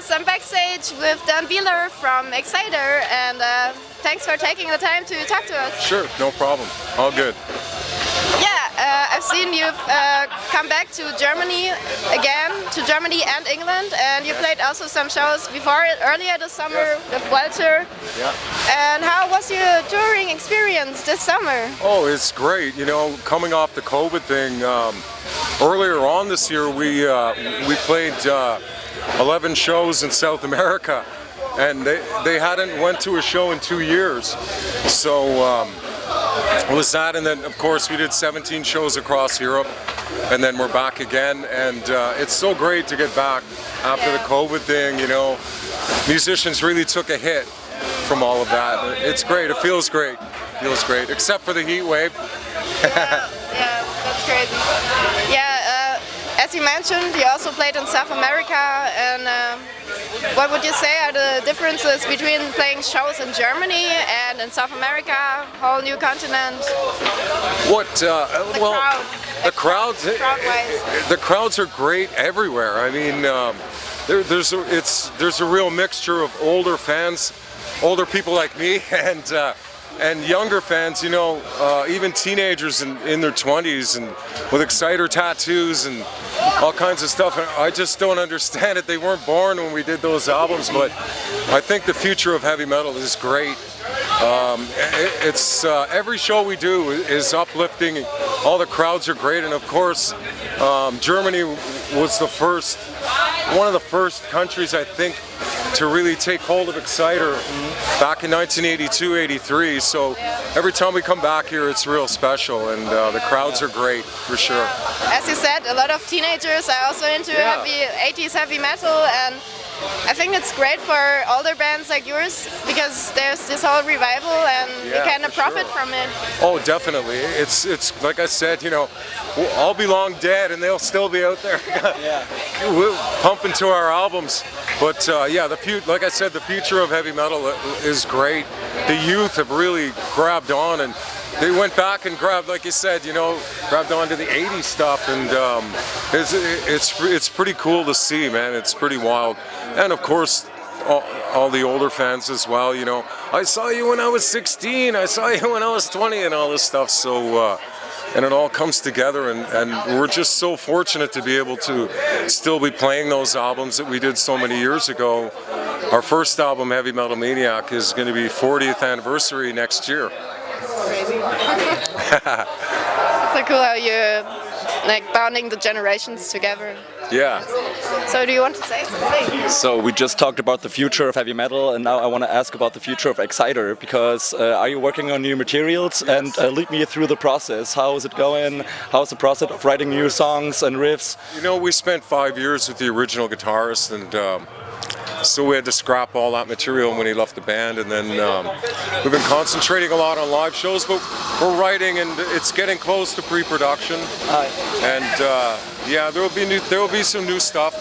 Yes, I'm backstage with Dan Wheeler from Exciter, and thanks for taking the time to talk to us. Sure, no problem. All good. Yeah, I've seen you've come back to Germany again, to Germany and England, and you played also some shows before it earlier this summer with Walter. Yeah. And how was your touring experience this summer? Oh, it's great. You know, coming off the COVID thing, earlier on this year we played 11 shows in South America, and they hadn't went to a show in 2 years. So it was that, and then of course we did 17 shows across Europe, and then we're back again, and it's so great to get back after the COVID thing. You know, musicians really took a hit from all of that. It's great. It feels great. Except for the heat wave. Yeah, that's crazy. Yeah, as you mentioned, you also played in South America, and what would you say are the differences between playing shows in Germany and in South America, whole new continent? What? The crowd. The crowds are great everywhere. I mean, there's a real mixture of older fans, older people like me, and younger fans. You know, even teenagers in their 20s and with Exciter tattoos and all kinds of stuff. I just don't understand it. They weren't born when we did those albums, but I think the future of heavy metal is great. It's every show we do is uplifting. All the crowds are great, and of course, Germany was one of the first countries, I think, to really take hold of Exciter back in 1982-83. So every time we come back here, it's real special, and the crowds are great for sure. As you said, a lot of teenagers are also into 80s heavy metal, and I think it's great for older bands like yours because there's this whole revival and you kind of profit from it. Oh, definitely. It's like I said, you know, I'll be long dead and they'll still be out there we'll pump into our albums. But yeah, like I said, the future of heavy metal is great. The youth have really grabbed on, and they went back and grabbed, like you said, you know, grabbed onto the 80s stuff, and it's pretty cool to see, man. It's pretty wild. And of course, all the older fans as well, you know. I saw you when I was 16, I saw you when I was 20, and all this stuff. So, and it all comes together, and we're just so fortunate to be able to still be playing those albums that we did so many years ago. Our first album, Heavy Metal Maniac, is going to be 40th anniversary next year. Crazy. It's so cool how you're like bonding the generations together. Yeah. So do you want to say something? So we just talked about the future of heavy metal, and now I want to ask about the future of Exciter, because are you working on new materials? And lead me through the process. How is it going? How's the process of writing new songs and riffs? You know, we spent 5 years with the original guitarist, and so we had to scrap all that material when he left the band, and then we've been concentrating a lot on live shows, but we're writing, and it's getting close to pre-production. And yeah, there will be some new stuff,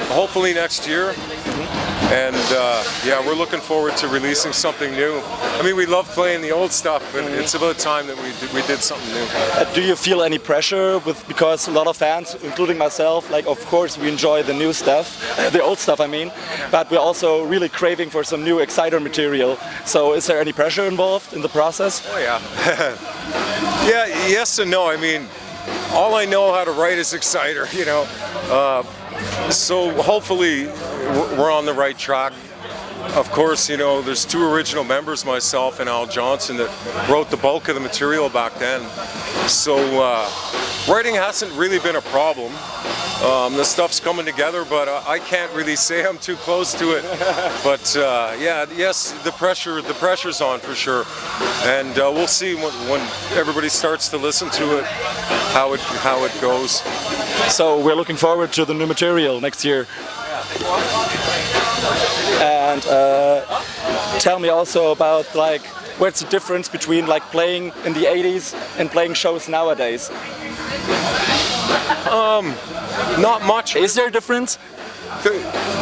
hopefully next year. And yeah, we're looking forward to releasing something new. I mean, we love playing the old stuff, and it's about time that we did something new. Do you feel any pressure because a lot of fans, including myself, like of course we enjoy the new stuff, the old stuff I mean, but we're also really craving for some new Exciter material. So is there any pressure involved in the process? Oh yeah. Yeah, yes and no. I mean, all I know how to write is Exciter, you know. So hopefully we're on the right track. Of course, you know, there's 2 original members, myself and Al Johnson, that wrote the bulk of the material back then. So writing hasn't really been a problem. The stuff's coming together, but I can't really say I'm too close to it. But yeah, yes, the pressure's on for sure, and we'll see when everybody starts to listen to it how it goes. So we're looking forward to the new material next year. And tell me also about like what's the difference between like playing in the 80s and playing shows nowadays? Not much. Is there a difference?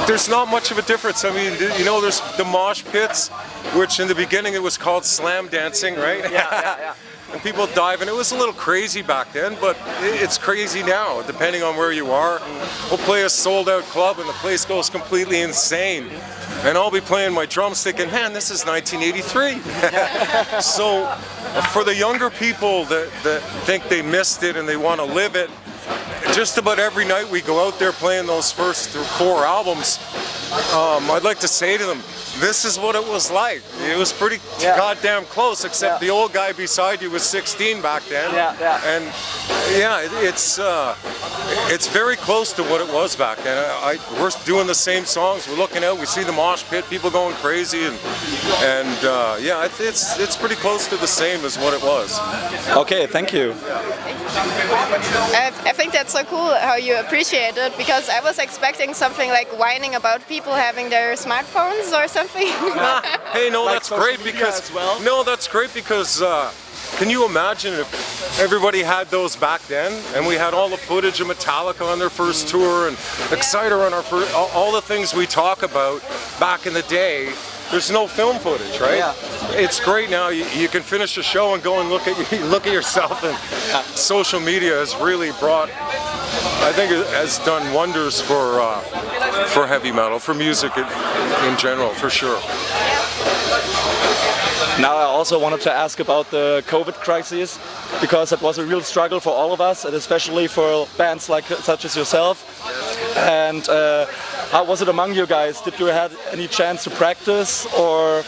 There's not much of a difference. I mean, you know, there's the mosh pits, which in the beginning it was called slam dancing, right? Yeah. and people dive, and it was a little crazy back then, but it's crazy now, depending on where you are. We'll play a sold-out club, and the place goes completely insane. And I'll be playing my drumstick, and man, this is 1983. So, for the younger people that think they missed it and they want to live it, just about every night we go out there playing those first 4 albums, I'd like to say to them, this is what it was like. It was pretty goddamn close, except the old guy beside you was 16 back then. And yeah, it's very close to what it was back then. We're doing the same songs. We're looking out. We see the mosh pit, people going crazy, and yeah, it's pretty close to the same as what it was. Okay, thank you. I think that's so cool how you appreciate it, because I was expecting something like whining about people having their smartphones or something. Hey, no, Like that's great because can you imagine if everybody had those back then, and we had all the footage of Metallica on their first tour and Exciter on our first, all the things we talk about back in the day. There's no film footage, right? Yeah. It's great now. You can finish a show and go and look at yourself. And social media has really brought, I think, it has done wonders for heavy metal, for music in general, for sure. Now I also wanted to ask about the COVID crisis, because it was a real struggle for all of us, and especially for bands such as yourself. And how was it among you guys? Did you have any chance to practice, or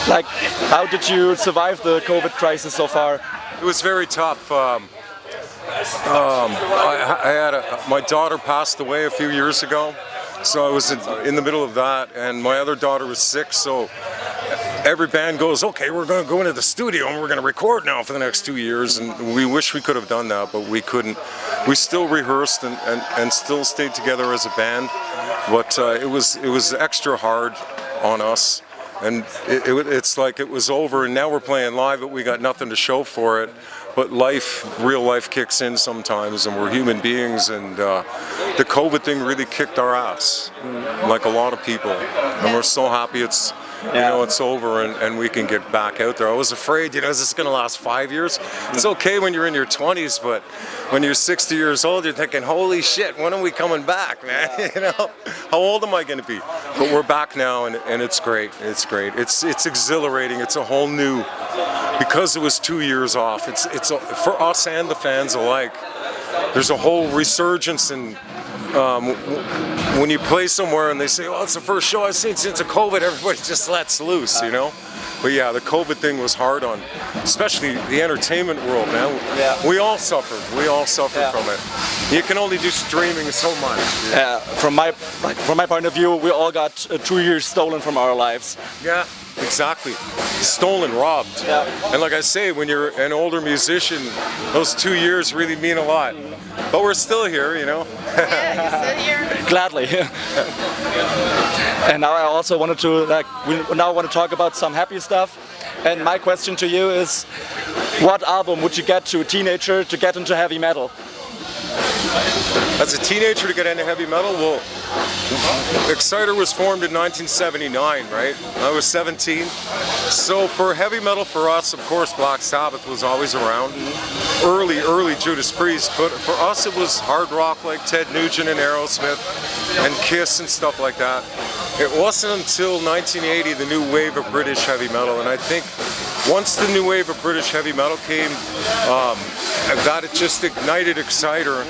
like how did you survive the COVID crisis so far? It was very tough. My daughter passed away a few years ago, so I was in the middle of that, and my other daughter was sick, so every band goes, okay, we're going to go into the studio and we're going to record now for the next 2 years, and we wish we could have done that, but we couldn't. We still rehearsed and still stayed together as a band, but it was extra hard on us, and it's like it was over, and now we're playing live, but we got nothing to show for it. But real life kicks in sometimes, and we're human beings, and the COVID thing really kicked our ass, like a lot of people, and we're so happy it's over and we can get back out there. I was afraid, is this going to last 5 years? It's okay when you're in your 20s, but when you're 60 years old, you're thinking, holy shit, when are we coming back, man? How old am I going to be? But we're back now, and it's great. It's great. It's exhilarating. It's a whole new, because it was 2 years off. It's for us and the fans alike. There's a whole resurgence in. When you play somewhere and they say, "Oh, it's the first show I've seen since COVID," everybody just lets loose, But yeah, the COVID thing was hard on, especially the entertainment world, man. Yeah. We all suffered. From it. You can only do streaming so much. From my point of view, we all got 2 years stolen from our lives. Yeah. Exactly. Stolen, robbed. Yeah. And like I say, when you're an older musician, those 2 years really mean a lot. But we're still here, Yeah, you're still here. Gladly. And now I also wanted to, we now want to talk about some happy stuff. And my question to you is, what album would you get to a teenager to get into heavy metal? As a teenager to get into heavy metal, well, Exciter was formed in 1979, right? I was 17. So for heavy metal for us, of course, Black Sabbath was always around. Early Judas Priest, but for us it was hard rock like Ted Nugent and Aerosmith and Kiss and stuff like that. It wasn't until 1980 the new wave of British heavy metal, and I think once the new wave of British heavy metal came, that it just ignited Exciter,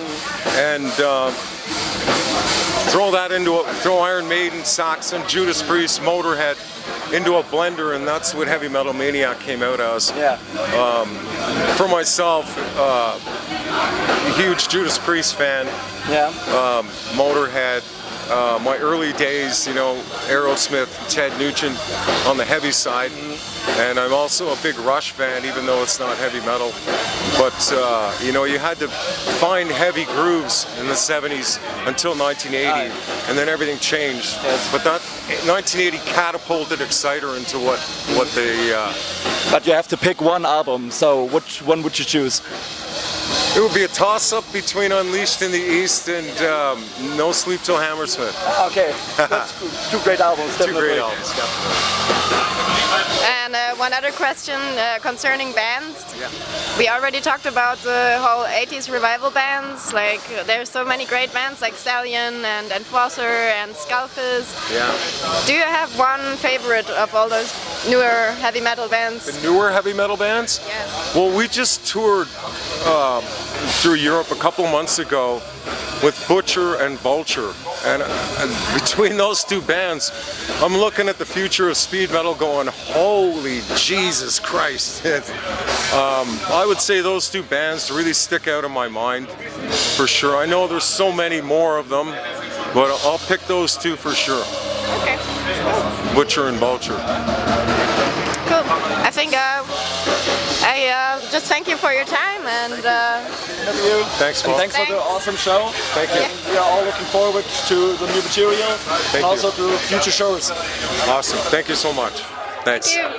and throw Iron Maiden, Saxon, Judas Priest, Motorhead into a blender, and that's what Heavy Metal Maniac came out as. Yeah. For myself, huge Judas Priest fan. Yeah. Motorhead. My early days, Aerosmith, Ted Nugent on the heavy side, and I'm also a big Rush fan, even though it's not heavy metal. But you had to find heavy grooves in the 70s until 1980, and then everything changed. Yes. But that 1980 catapulted Exciter into what they. But you have to pick one album, so which one would you choose? It would be a toss-up between Unleashed in the East and No Sleep Till Hammersmith. Okay, that's two great albums. Two great albums, definitely. And one other question concerning bands. Yeah. We already talked about the whole 80s revival bands. Like there's so many great bands like Stallion and Enforcer and Skullfizz. Yeah. Do you have one favorite of all those newer heavy metal bands? The newer heavy metal bands? Yeah. Well, we just toured through Europe a couple months ago with Butcher and Vulture, and between those two bands, I'm looking at the future of speed metal going, holy Jesus Christ. I would say those two bands really stick out in my mind for sure. I know there's so many more of them, but I'll pick those two for sure. Okay. Butcher and Vulture. Cool. I think I just thank you for your time and Interview. Thanks, And Paul. thanks for the awesome show. Thank you. We are all looking forward to the new material and you. also to future shows. Awesome. Thank you so much. Thanks. Thank you.